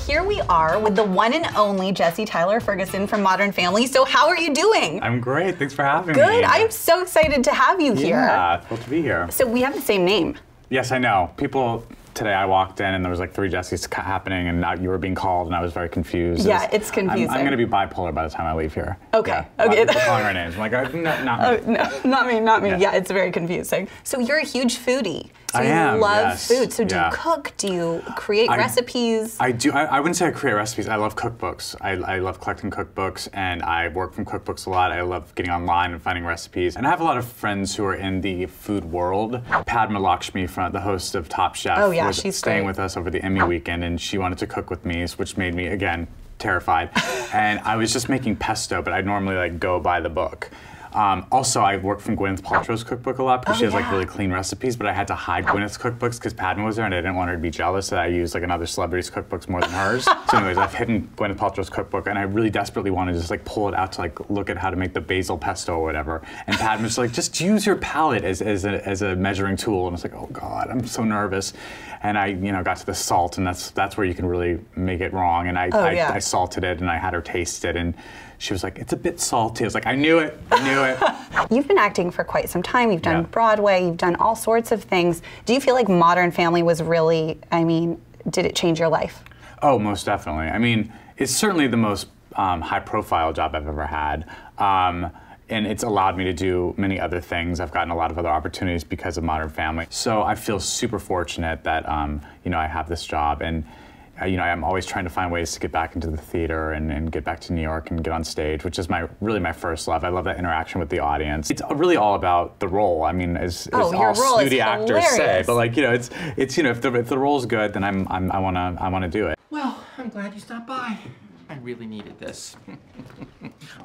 here we are with the one and only Jesse Tyler Ferguson from Modern Family. So how are you doing? I'm great. Thanks for having me. Good. I'm so excited to have you here. Yeah, thrilled to be here. So we have the same name. Yes, I know. People, today I walked in and there was like 3 Jessies happening and you were being called and I was very confused. Yeah, it's confusing. I'm going to be bipolar by the time I leave here. Okay. Yeah, Okay. People calling our names. I'm like, not me. No, not me, not me. Yeah. Yeah, it's very confusing. So you're a huge foodie. So I am, you love yes. food. So do Yeah. you cook? Do you create recipes? I do. I wouldn't say I create recipes. I love cookbooks. I love collecting cookbooks, and I work from cookbooks a lot. I love getting online and finding recipes. And I have a lot of friends who are in the food world. Padma Lakshmi, the host of Top Chef, she's staying great. with us over the Emmy weekend, and she wanted to cook with me, which made me, again, terrified. And I was just making pesto, but I normally like go by the book. Also, I work from Gwyneth Paltrow's cookbook a lot because she has like really clean recipes, but I had to hide Gwyneth's cookbooks because Padma was there and I didn't want her to be jealous that I used like another celebrity's cookbooks more than hers. So anyways, I've hidden Gwyneth Paltrow's cookbook and I really desperately wanted to just like pull it out to like look at how to make the basil pesto or whatever. And Padma's like, just use your palate as a measuring tool. And I was like, oh God, I'm so nervous. And I, got to the salt, and that's where you can really make it wrong. And I salted it, and I had her taste it, and she was like, it's a bit salty. I was like, I knew it, I knew it. You've been acting for quite some time. You've done Broadway, you've done all sorts of things. Do you feel like Modern Family was really, did it change your life? Oh, most definitely. I mean, it's certainly the most high-profile job I've ever had. And it's allowed me to do many other things. I've gotten a lot of other opportunities because of Modern Family. So I feel super fortunate that I have this job, and I'm always trying to find ways to get back into the theater and get back to New York and get on stage, which is really my first love. I love that interaction with the audience. It's really all about the role. I mean, as all snooty actors say, but like it's if the role's good, then I wanna do it. Well, I'm glad you stopped by. I really needed this.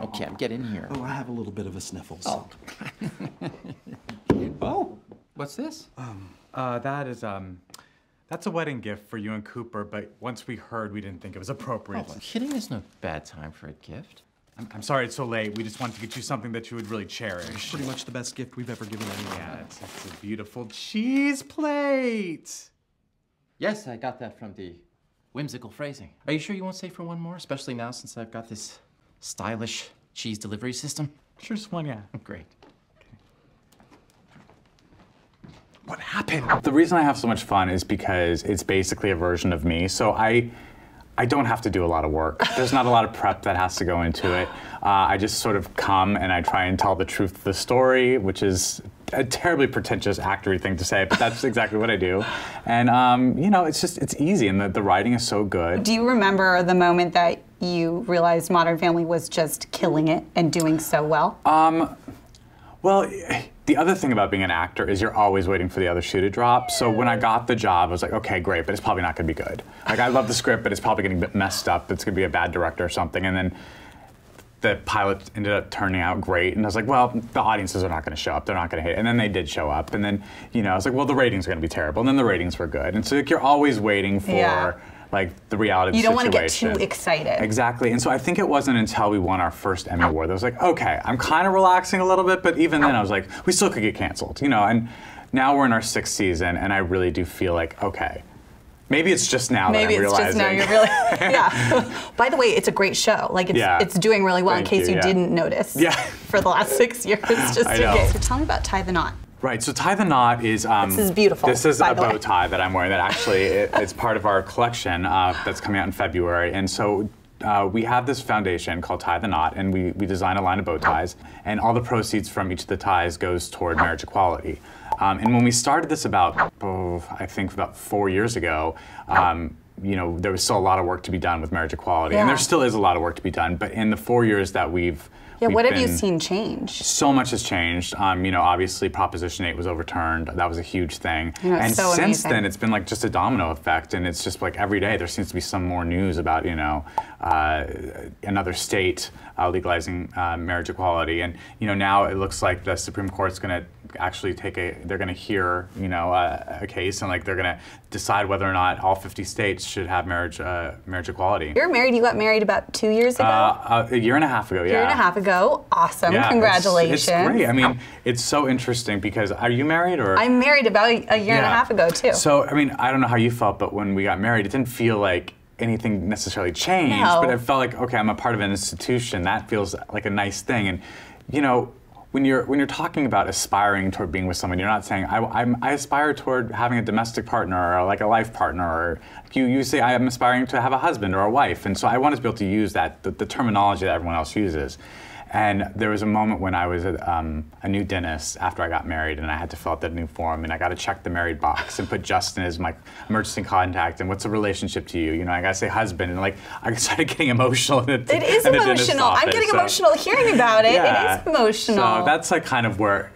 Okay, get in here. Oh, I have a little bit of a sniffles. Oh. Oh, what's this? That's a wedding gift for you and Cooper, but once we heard, we didn't think it was appropriate. Oh, kidding is no bad time for a gift. I'm sorry it's so late. We just wanted to get you something that you would really cherish. Pretty much the best gift we've ever given anyone. Yeah, it's a beautiful cheese plate. Yes, I got that from the whimsical phrasing. Are you sure you won't stay for one more? Especially now since I've got this stylish cheese delivery system? Sure, just one, yeah. Great. What happened? The reason I have so much fun is because it's basically a version of me. So I don't have to do a lot of work. There's not a lot of prep that has to go into it. I just sort of come and I try and tell the truth of the story, which is a terribly pretentious actory thing to say, but that's exactly what I do. And it's easy, and the writing is so good. Do you remember the moment that you realized Modern Family was just killing it and doing so well? Well, the other thing about being an actor is you're always waiting for the other shoe to drop. So when I got the job, I was like, okay, great, but it's probably not gonna be good. Like, I love the script, but it's probably gonna get messed up. It's gonna be a bad director or something. And then the pilot ended up turning out great. And I was like, well, the audiences are not gonna show up. They're not gonna hate it. And then they did show up. And then, I was like, well, the ratings are gonna be terrible. And then the ratings were good. And so like, you're always waiting for like the reality of the situation. You don't want to get too excited. Exactly. And so I think it wasn't until we won our first Emmy Award that I was like, okay, I'm kind of relaxing a little bit, but even then I was like, we still could get canceled, and now we're in our 6th season and I really do feel like, okay, maybe it's just now that I'm realizing. Maybe it's just now you're really, yeah. By the way, it's a great show. Like it's doing really well in case you didn't notice for the last 6 years, just in case. So tell me about Tie the Knot. Right, so Tie the Knot is... this is beautiful, This is a bow tie that I'm wearing that actually it's part of our collection that's coming out in February. And so we have this foundation called Tie the Knot, and we design a line of bow ties, and all the proceeds from each of the ties goes toward marriage equality. And when we started this about 4 years ago, there was still a lot of work to be done with marriage equality. And there still is a lot of work to be done, but in the 4 years that we've what have you seen change? So much has changed. Obviously Proposition 8 was overturned. That was a huge thing. And so since then, it's been like just a domino effect, and it's just like every day there seems to be some more news about, another state legalizing marriage equality. And, now it looks like the Supreme Court's going to actually they're going to hear, a case, and like they're going to decide whether or not all 50 states should have marriage equality. You're married. You got married about 2 years ago? A year and a half ago, yeah. A year and a half ago. Awesome. Yeah, Congratulations. It's great. I mean, it's so interesting because, are you married or? I'm married about a year and a half ago, too. So, I mean, I don't know how you felt, but when we got married, it didn't feel like anything necessarily changed, but it felt like, okay, I'm a part of an institution. That feels like a nice thing. And you know, when you're talking about aspiring toward being with someone, you're not saying I aspire toward having a domestic partner or like a life partner, or you say I am aspiring to have a husband or a wife. And so I wanted to be able to use that the terminology that everyone else uses. And there was a moment when I was a new dentist after I got married, and I had to fill out that new form, and I got to check the married box and put Justin as my emergency contact, and what's a relationship to you? You know, I got to say husband, and like I started getting emotional. It is emotional. I'm getting emotional hearing about it. Yeah. It is emotional. So that's like kind of where,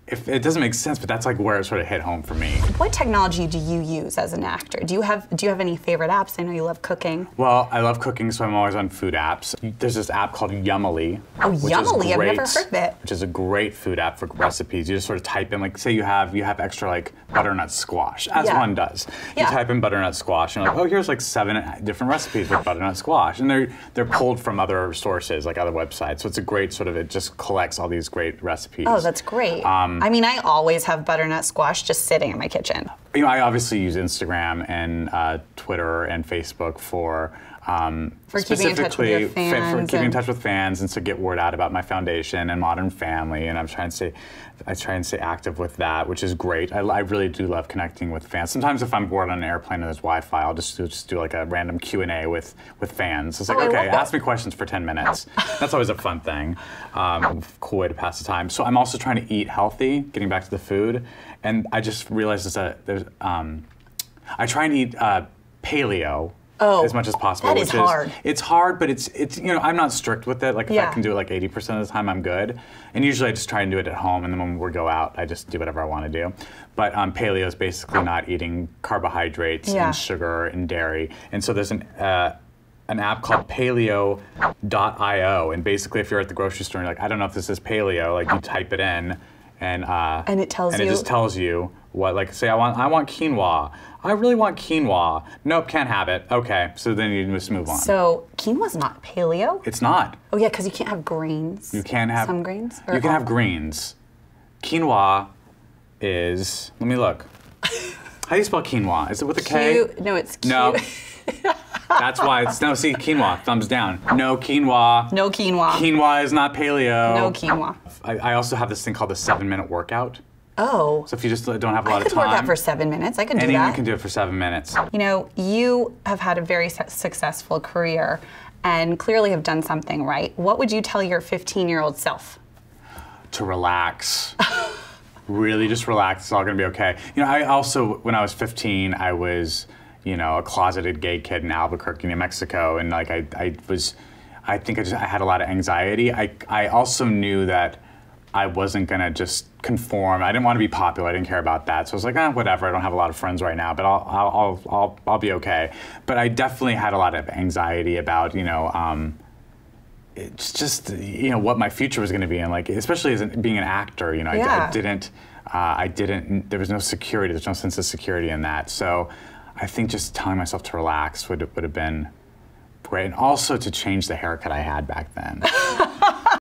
if it doesn't make sense, but that's like where it sort of hit home for me. What technology do you use as an actor? Do you have any favorite apps? I know you love cooking. Well, I love cooking, so I'm always on food apps. There's this app called Yummily. Oh, Yummily! I've never heard of it. Which is a great food app for recipes. You just sort of type in, like, say you have extra like butternut squash, as one does. You type in butternut squash, and you're like, oh, here's like 7 different recipes with butternut squash, and they're pulled from other sources, like other websites. So it's a great sort of, it just collects all these great recipes. Oh, that's great. I mean, I always have butternut squash just sitting in my kitchen. You know, I obviously use Instagram and Twitter and Facebook for keeping in touch with your fans. For keeping in touch with fans, and to get word out about my foundation and Modern Family, and I try and stay active with that, which is great. I really do love connecting with fans. Sometimes if I'm bored on an airplane and there's Wi-Fi, I'll just do like a random Q&A with fans. It's like, okay, ask me questions for 10 minutes. That's always a fun thing, cool way to pass the time. So I'm also trying to eat healthy, getting back to the food, and I just realized there's I try and eat paleo. As much as possible. That is hard. It's hard, but it's you know, I'm not strict with it. Like if I can do it like 80% of the time, I'm good. And usually I just try and do it at home, and then when we go out, I just do whatever I want to do. But paleo is basically not eating carbohydrates and sugar and dairy. And so there's an app called paleo.io, and basically if you're at the grocery store and you're like, I don't know if this is paleo, like you type it in, and it tells you. And it just tells you what, like, say I want quinoa. I really want quinoa. Nope, can't have it. Okay, so then you just move on. So quinoa's not paleo? It's not. Oh yeah, because you can't have grains. You can't have some grains. You can have greens. Quinoa is. Let me look. How do you spell quinoa? Is it with a K? No, it's Q. No. That's why it's no. See, quinoa. Thumbs down. No quinoa. No quinoa. Quinoa is not paleo. No quinoa. I also have this thing called the 7-minute workout. Oh. So if you just don't have a lot of time. I could work out for 7 minutes. I can do that. Anyone can do it for 7 minutes. You know, you have had a very successful career and clearly have done something right. What would you tell your 15-year-old self? To relax. Really just relax. It's all going to be okay. You know, I also, when I was 15, I was, you know, a closeted gay kid in Albuquerque, New Mexico, and like I had a lot of anxiety. I also knew that I wasn't gonna just conform. I didn't want to be popular. I didn't care about that. So I was like, whatever. I don't have a lot of friends right now, but I'll be okay. But I definitely had a lot of anxiety about, you know, it's just, you know, what my future was going to be, and like, especially as being an actor, you know, I didn't. There was no security. There's no sense of security in that. So I think just telling myself to relax would have been great, and also to change the haircut I had back then.